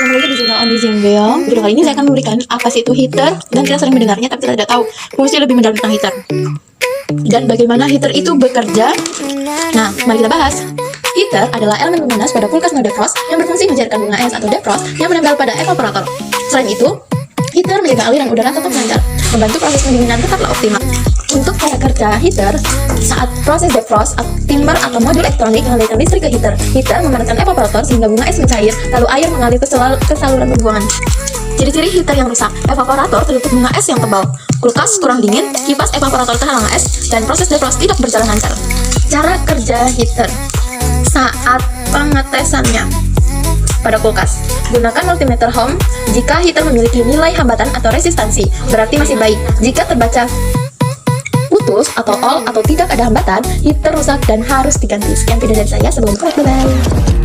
Kembali lagi di channel Ondi Zimbel. Video kali ini saya akan memberikan apa sih itu heater, dan kita sering mendengarnya tapi kita tidak tahu fungsi lebih mendalam tentang heater dan bagaimana heater itu bekerja. Nah, mari kita bahas. Heater adalah elemen pemanas pada kulkas mode defrost yang berfungsi mencairkan bunga es atau defrost yang menempel pada evaporator. Selain itu, heater menjaga aliran udara tetap lancar, membantu proses pendinginan tetaplah optimal. Untuk cara kerja heater, saat proses defrost, timmer atau modul elektronik mengalirkan listrik ke heater. Heater memanaskan evaporator sehingga bunga es mencair, lalu air mengalir ke saluran pembuangan. Ciri-ciri heater yang rusak: evaporator tertutup bunga es yang tebal, kulkas kurang dingin, kipas evaporator terhalang es, dan proses defrost tidak berjalan lancar. Cara kerja heater saat pengetesannya. Pada kulkas, gunakan multimeter home jika heater memiliki nilai hambatan atau resistansi, berarti masih baik. Jika terbaca putus atau all atau tidak ada hambatan, heater rusak dan harus diganti. Sekian video dari saya, sebelum bye-bye.